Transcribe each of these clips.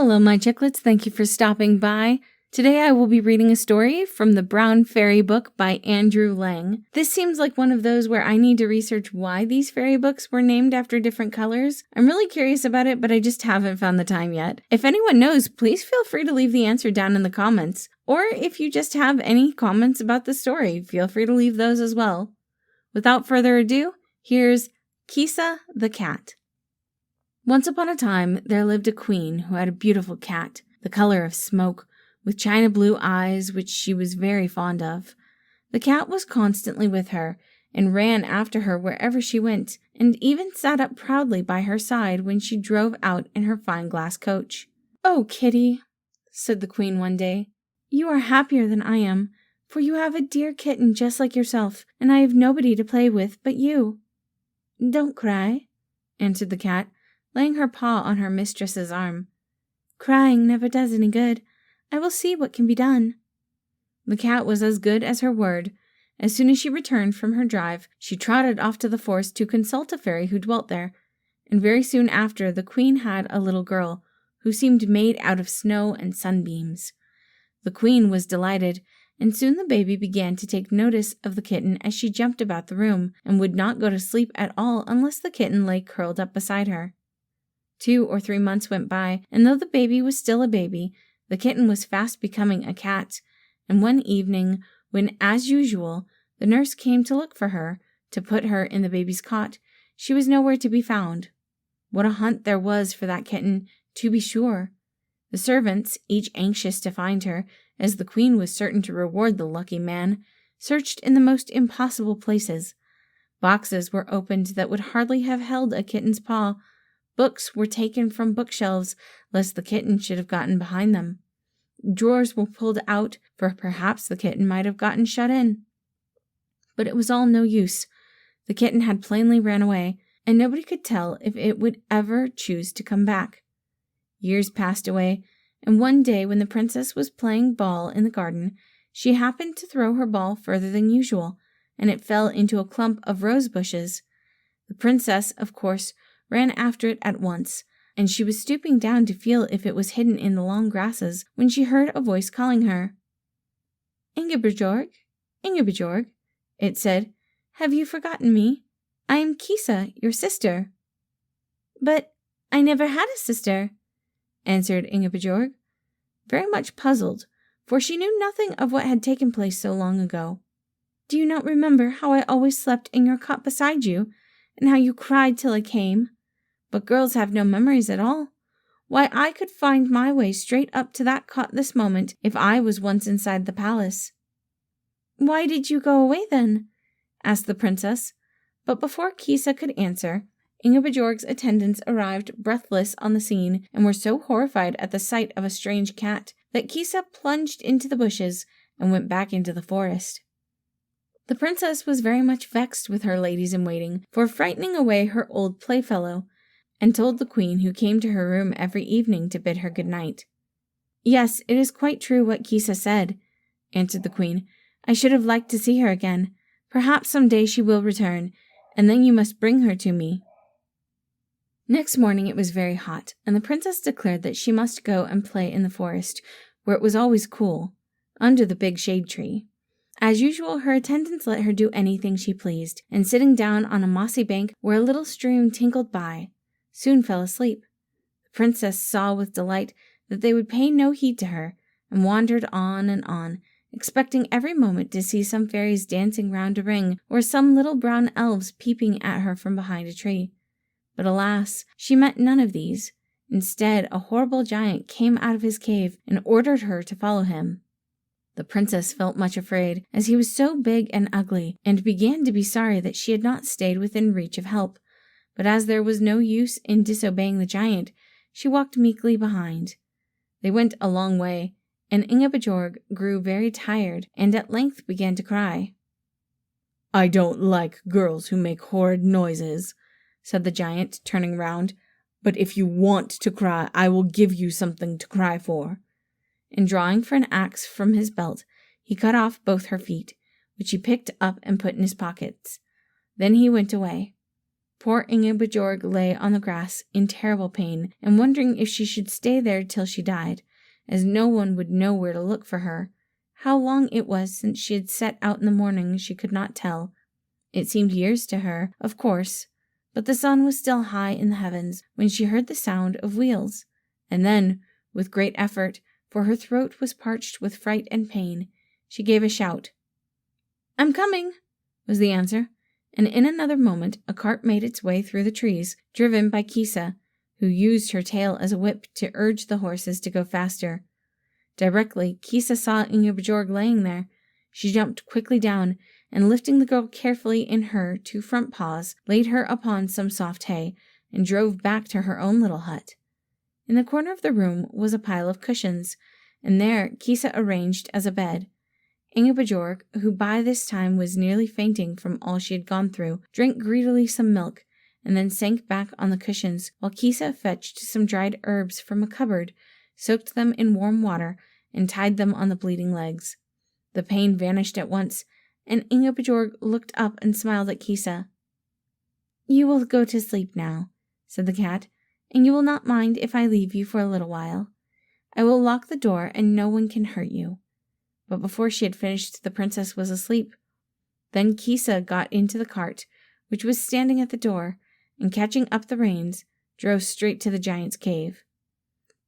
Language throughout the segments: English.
Hello, my chicklets. Thank you for stopping by. Today I will be reading a story from the Brown Fairy book by Andrew Lang. This seems like one of those where I need to research why these fairy books were named after different colors. I'm really curious about it, but I just haven't found the time yet. If anyone knows, please feel free to leave the answer down in the comments. Or if you just have any comments about the story, feel free to leave those as well. Without further ado, here's Kisa the Cat. Once upon a time, there lived a queen who had a beautiful cat, the color of smoke, with china blue eyes, which she was very fond of. The cat was constantly with her, and ran after her wherever she went, and even sat up proudly by her side when she drove out in her fine glass coach. "Oh, Kitty," said the queen one day, "you are happier than I am, for you have a dear kitten just like yourself, and I have nobody to play with but you." "Don't cry," answered the cat, laying her paw on her mistress's arm. "Crying never does any good. I will see what can be done." The cat was as good as her word. As soon as she returned from her drive, she trotted off to the forest to consult a fairy who dwelt there, and very soon after the queen had a little girl, who seemed made out of snow and sunbeams. The queen was delighted, and soon the baby began to take notice of the kitten as she jumped about the room, and would not go to sleep at all unless the kitten lay curled up beside her. 2 or 3 months went by, and though the baby was still a baby, the kitten was fast becoming a cat, and one evening, when, as usual, the nurse came to look for her, to put her in the baby's cot, she was nowhere to be found. What a hunt there was for that kitten, to be sure! The servants, each anxious to find her, as the queen was certain to reward the lucky man, searched in the most impossible places. Boxes were opened that would hardly have held a kitten's paw. Books were taken from bookshelves, lest the kitten should have gotten behind them. Drawers were pulled out, for perhaps the kitten might have gotten shut in. But it was all no use. The kitten had plainly ran away, and nobody could tell if it would ever choose to come back. Years passed away, and one day when the princess was playing ball in the garden, she happened to throw her ball further than usual, and it fell into a clump of rose bushes. The princess, of course, ran after it at once, and she was stooping down to feel if it was hidden in the long grasses when she heard a voice calling her. "Ingeborg, Ingeborg," it said, "have you forgotten me? I am Kisa, your sister." "But I never had a sister," answered Ingeborg, very much puzzled, for she knew nothing of what had taken place so long ago. "Do you not remember how I always slept in your cot beside you, and how you cried till I came? But girls have no memories at all. Why, I could find my way straight up to that cot this moment if I was once inside the palace." "Why did you go away then?" asked the princess. But before Kisa could answer, Ingeborg's attendants arrived breathless on the scene, and were so horrified at the sight of a strange cat that Kisa plunged into the bushes and went back into the forest. The princess was very much vexed with her ladies-in-waiting for frightening away her old playfellow, and told the queen, who came to her room every evening to bid her good night. "Yes, it is quite true what Kisa said," answered the queen. "I should have liked to see her again. Perhaps some day she will return, and then you must bring her to me." Next morning it was very hot, and the princess declared that she must go and play in the forest, where it was always cool, under the big shade tree. As usual, her attendants let her do anything she pleased, and sitting down on a mossy bank where a little stream tinkled by, soon fell asleep. The princess saw with delight that they would pay no heed to her, and wandered on, expecting every moment to see some fairies dancing round a ring, or some little brown elves peeping at her from behind a tree. But alas, she met none of these. Instead, a horrible giant came out of his cave and ordered her to follow him. The princess felt much afraid, as he was so big and ugly, and began to be sorry that she had not stayed within reach of help. But as there was no use in disobeying the giant, she walked meekly behind. They went a long way, and Ingeborg grew very tired, and at length began to cry. "I don't like girls who make horrid noises," said the giant, turning round. "But if you want to cry, I will give you something to cry for." And drawing for an axe from his belt, he cut off both her feet, which he picked up and put in his pockets. Then he went away. Poor Ingeborg lay on the grass in terrible pain and wondering if she should stay there till she died, as no one would know where to look for her. How long it was since she had set out in the morning she could not tell. It seemed years to her, of course, but the sun was still high in the heavens when she heard the sound of wheels, and then, with great effort, for her throat was parched with fright and pain, she gave a shout. "I'm coming," was the answer, and in another moment a cart made its way through the trees, driven by Kisa, who used her tail as a whip to urge the horses to go faster. Directly Kisa saw Ingeborg laying there, she jumped quickly down, and lifting the girl carefully in her 2 front paws, laid her upon some soft hay, and drove back to her own little hut. In the corner of the room was a pile of cushions, and there Kisa arranged as a bed. Ingeborg, who by this time was nearly fainting from all she had gone through, drank greedily some milk, and then sank back on the cushions, while Kisa fetched some dried herbs from a cupboard, soaked them in warm water, and tied them on the bleeding legs. The pain vanished at once, and Ingeborg looked up and smiled at Kisa. "You will go to sleep now," said the cat, "and you will not mind if I leave you for a little while. I will lock the door, and no one can hurt you." But before she had finished, the princess was asleep. Then Kisa got into the cart, which was standing at the door, and catching up the reins, drove straight to the giant's cave.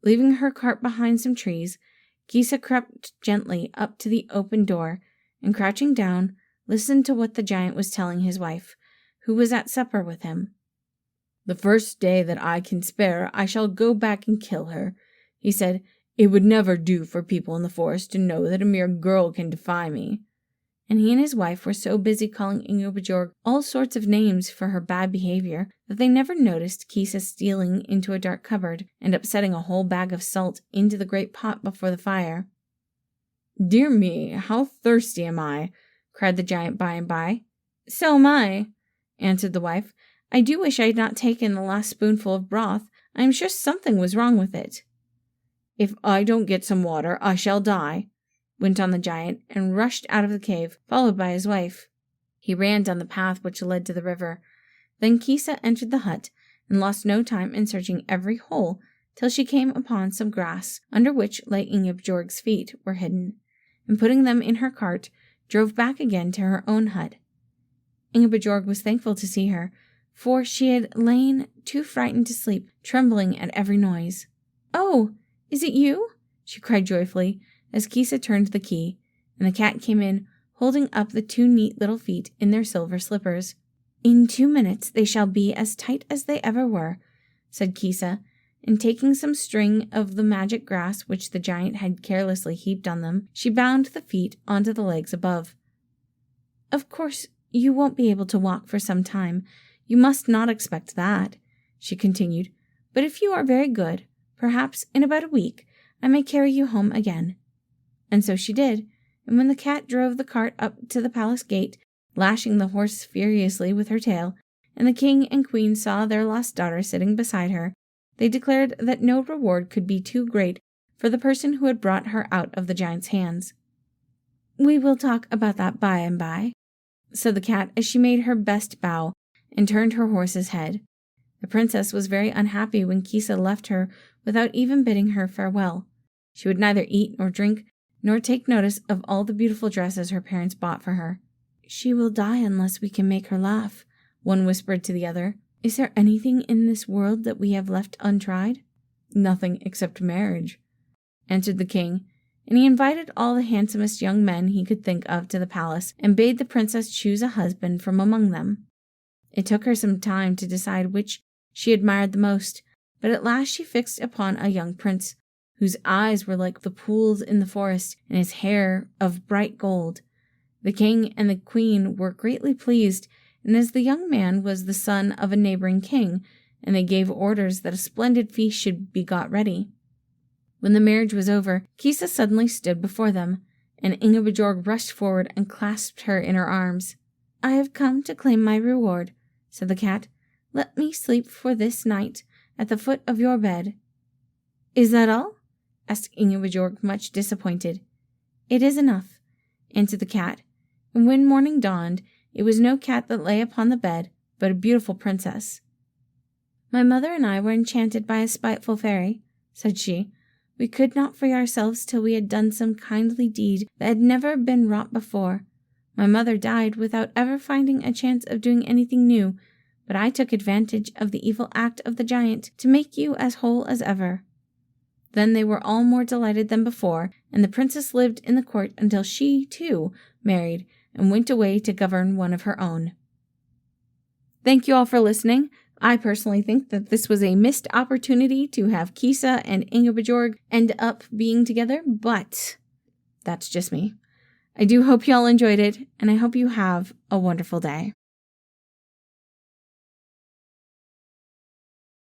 Leaving her cart behind some trees, Kisa crept gently up to the open door, and crouching down, listened to what the giant was telling his wife, who was at supper with him. "The first day that I can spare, I shall go back and kill her," he said. "It would never do for people in the forest to know that a mere girl can defy me." And he and his wife were so busy calling Ingeborg all sorts of names for her bad behavior that they never noticed Kisa stealing into a dark cupboard and upsetting a whole bag of salt into the great pot before the fire. "Dear me, how thirsty am I!" cried the giant by and by. "So am I," answered the wife. "I do wish I had not taken the last spoonful of broth. I am sure something was wrong with it." "If I don't get some water, I shall die," went on the giant, and rushed out of the cave, followed by his wife. He ran down the path which led to the river. Then Kisa entered the hut, and lost no time in searching every hole till she came upon some grass, under which lay Ingeborg's feet were hidden, and putting them in her cart, drove back again to her own hut. Ingeborg was thankful to see her, for she had lain too frightened to sleep, trembling at every noise. "Oh, is it you?" she cried joyfully, as Kisa turned the key, and the cat came in, holding up the 2 neat little feet in their silver slippers. "In 2 minutes they shall be as tight as they ever were," said Kisa, and taking some string of the magic grass which the giant had carelessly heaped on them, she bound the feet onto the legs above. "Of course, you won't be able to walk for some time. You must not expect that," she continued, "but if you are very good, perhaps in about a week I may carry you home again." And so she did, and when the cat drove the cart up to the palace gate, lashing the horse furiously with her tail, and the king and queen saw their lost daughter sitting beside her, they declared that no reward could be too great for the person who had brought her out of the giant's hands. "We will talk about that by and by," said the cat as she made her best bow and turned her horse's head. The princess was very unhappy when Kisa left her without even bidding her farewell. She would neither eat nor drink, nor take notice of all the beautiful dresses her parents bought for her. "She will die unless we can make her laugh," one whispered to the other. "Is there anything in this world that we have left untried?" "Nothing except marriage," answered the king, and he invited all the handsomest young men he could think of to the palace, and bade the princess choose a husband from among them. It took her some time to decide which she admired the most, but at last she fixed upon a young prince, whose eyes were like the pools in the forest, and his hair of bright gold. The king and the queen were greatly pleased, and as the young man was the son of a neighboring king, and they gave orders that a splendid feast should be got ready. When the marriage was over, Kisa suddenly stood before them, and Ingeborg rushed forward and clasped her in her arms. "I have come to claim my reward," said the cat. "Let me sleep for this night at the foot of your bed." "Is that all?" asked Ingeborg, much disappointed. "It is enough," answered the cat, and when morning dawned, it was no cat that lay upon the bed, but a beautiful princess. My mother and I were enchanted by a spiteful fairy, said she. We could not free ourselves till we had done some kindly deed that had never been wrought before. My mother died without ever finding a chance of doing anything new, but I took advantage of the evil act of the giant to make you as whole as ever. Then they were all more delighted than before, and the princess lived in the court until she, too, married and went away to govern one of her own. Thank you all for listening. I personally think that this was a missed opportunity to have Kisa and Ingebjorg end up being together, but that's just me. I do hope you all enjoyed it, and I hope you have a wonderful day.